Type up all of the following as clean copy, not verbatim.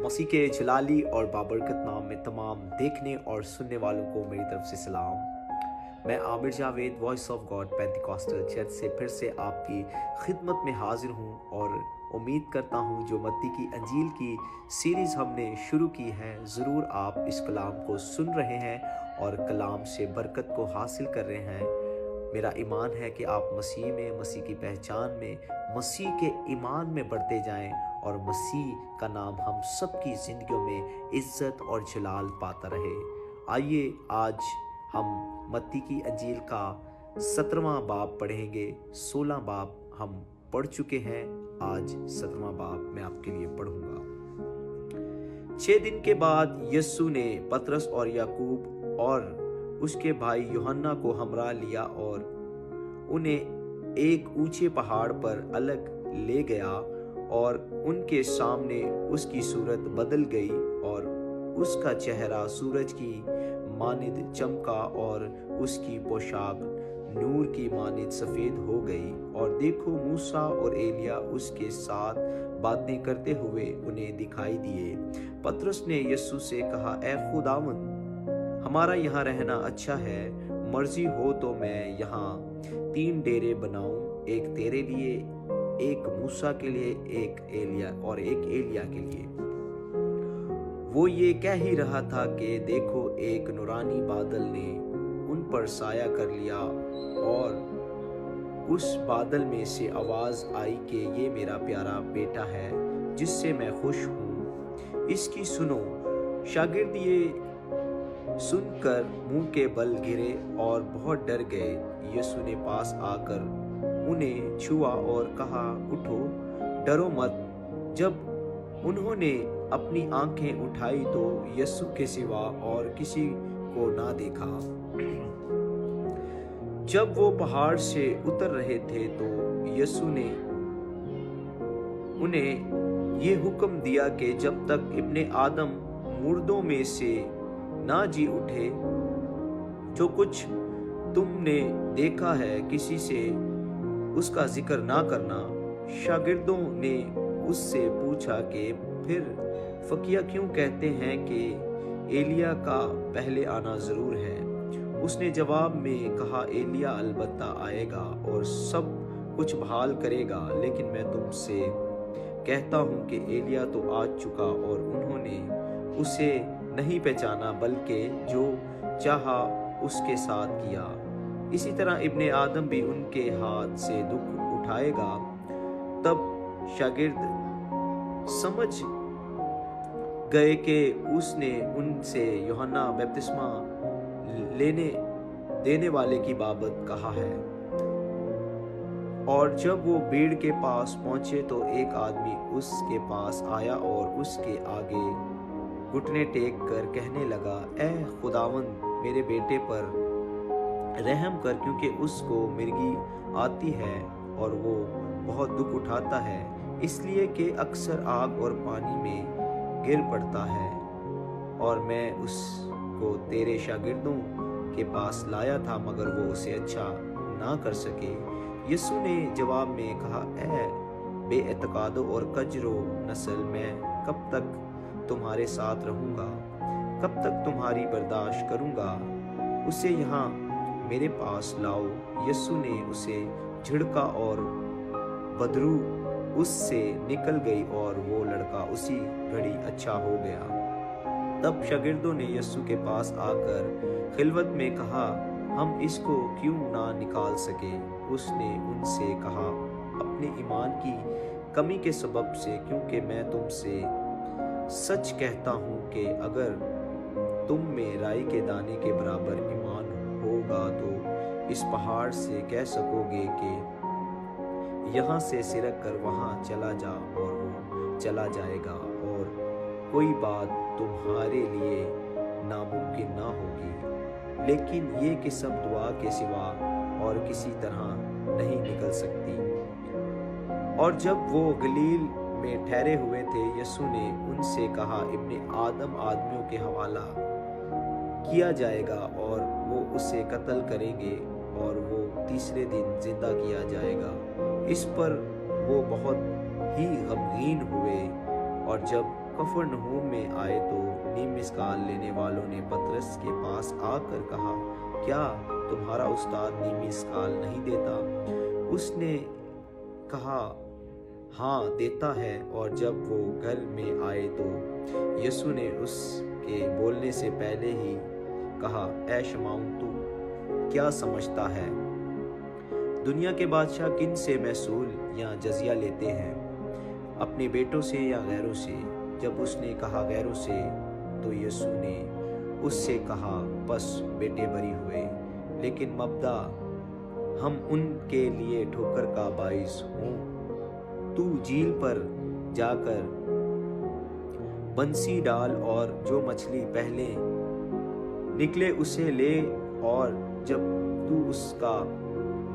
मसीह के जलाली और बाबरकत नाम में तमाम देखने और सुनने वालों को मेरी तरफ से सलाम। मैं Aamir Javed voice of God Pentecostal church से फिर से आपकी खिदमत में हाजिर हूँ और उम्मीद करता हूँ जो मत्ती की अंजील की सीरीज़ हमने शुरू की है, ज़रूर आप इस कलाम को सुन रहे हैं और कलाम से बरकत को हासिल कर रहे हैं। मेरा ईमान है कि आप मसीह में, मसीह की पहचान में, मसीह के ईमान में बढ़ते जाएं और मसीह का नाम हम सबकी ज़िंदगियों में इज़्ज़त और जलाल पाता रहे। आइए आज हम मत्ती की अंजील का 17वां बाब पढ़ेंगे। 16 बाब हम पढ़ चुके हैं, आज 17वां बाब मैं आपके लिए पढ़ूंगा। 6 दिन के बाद यीशु ने पतरस और याकूब और उसके भाई यूहन्ना को हमरा लिया और उन्हें एक ऊंचे पहाड़ पर अलग ले गया और उनके सामने उसकी सूरत बदल गई और उसका चेहरा सूरज की मानिद चमका और उसकी पोशाक नूर की मानिद सफ़ेद हो गई। और देखो, मूसा और एलिया उसके साथ बातें करते हुए उन्हें दिखाई दिए। पतरस ने यीशु से कहा, ऐ खुदावंद, हमारा यहाँ रहना अच्छा है। मर्जी हो तो मैं यहाँ 3 डेरे बनाऊं, एक तेरे लिए, एक मूसा के लिए, एक एलिया के लिए। वो ये कह ही रहा था कि देखो, एक नूरानी बादल ने उन पर साया कर लिया और उस बादल में से आवाज आई कि ये मेरा प्यारा बेटा है जिससे मैं खुश हूँ, इसकी सुनो। शागिर्द ये सुनकर मुंह के बल गिरे और बहुत डर गए। यीशु ने पास आकर उन्हें छुआ और कहा, उठो, डरो मत। जब उन्होंने अपनी आंखें उठाई तो यीशु के सिवा और किसी को ना देखा। जब वो पहाड़ से उतर रहे थे तो यीशु ने उन्हें ये हुक्म दिया कि जब तक इब्ने आदम मुर्दों में से ना जी उठे, जो कुछ तुमने देखा है किसी से उसका जिक्र ना करना। शागिर्दों ने उससे पूछा कि फिर फकीहा क्यों कहते हैं कि एलिया का पहले आना जरूर है। उसने जवाब में कहा, एलिया अलबत्ता आएगा और सब कुछ बहाल करेगा, लेकिन मैं तुमसे कहता हूँ कि एलिया तो आ चुका और उन्होंने उसे नहीं पहचाना, बल्कि जो चाहा उसके साथ किया। इसी तरह इब्ने आदम भी उनके हाथ से दुख उठाएगा। तब शागिर्द समझ गए कि उसने उनसे यूहन्ना बपतिस्मा देने वाले की बाबत कहा है। और जब वो भीड़ के पास पहुंचे तो एक आदमी उसके पास आया और उसके आगे घुटने टेक कर कहने लगा, ऐ खुदावंद, मेरे बेटे पर रहम कर, क्योंकि उसको मिर्गी आती है और वो बहुत दुख उठाता है, इसलिए कि अक्सर आग और पानी में गिर पड़ता है। और मैं उसको तेरे शागिर्दों के पास लाया था, मगर वो उसे अच्छा ना कर सके। यीशु ने जवाब में कहा, ऐ बेएतकादो और कजरो नस्ल, मैं कब तक तुम्हारे साथ रहूंगा, कब तक तुम्हारी बर्दाश्त करूंगा? उसे यहाँ मेरे पास लाओ। यीशु ने उसे झिड़का और बदरू उससे निकल गई और वो लड़का उसी घड़ी अच्छा हो गया। तब शागिर्दों ने यीशु के पास आकर खिलवत में कहा, हम इसको क्यों ना निकाल सके? उसने उनसे कहा, अपने ईमान की कमी के सबब से, क्योंकि मैं तुमसे सच कहता हूँ कि अगर तुम में राई के दाने के बराबर ईमान होगा तो इस पहाड़ से कह सकोगे कि यहाँ से सिरक कर वहाँ चला जा और वो चला जाएगा, और कोई बात तुम्हारे लिए नामुमकिन ना होगी। लेकिन ये किस्म दुआ के सिवा और किसी तरह नहीं निकल सकती। और जब वो गलील में ठहरे हुए थे, यीशु ने उनसे कहा, इब्ने आदम आदमियों के हवाला किया जाएगा और वो उसे कत्ल करेंगे और वो तीसरे दिन जिंदा किया जाएगा। इस पर वो बहुत ही गमगीन हुए और जब कफरनहूम में आए तो नीम मिस्काल लेने वालों ने पतरस के पास आकर कहा, क्या तुम्हारा उस्ताद नीम मिस्काल नहीं देता? उसने कहा, हाँ देता है। और जब वो घर में आए तो यीशु ने उसके बोलने से पहले ही कहा, ऐ शमौन, तू क्या समझता है? दुनिया के बादशाह किन से महसूल या जजिया लेते हैं, अपने बेटों से या गैरों से? जब उसने कहा गैरों से, तो यीशु ने उससे कहा, बस बेटे बरी हुए। लेकिन मबदा हम उनके लिए ठोकर का बाइस हों। तू झील पर जाकर बंसी डाल और जो मछली पहले निकले उसे ले, और जब तू उसका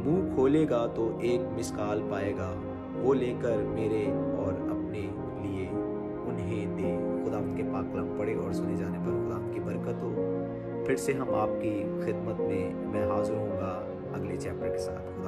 मुंह खोलेगा तो एक मिस्काल पाएगा। वो लेकर मेरे और अपने लिए उन्हें दे। खुदावंद के पाक कलाम पढ़े और सुने जाने पर खुदावंद की बरकत हो। फिर से हम आपकी खिदमत में मैं हाजिर होऊंगा अगले चैप्टर के साथ।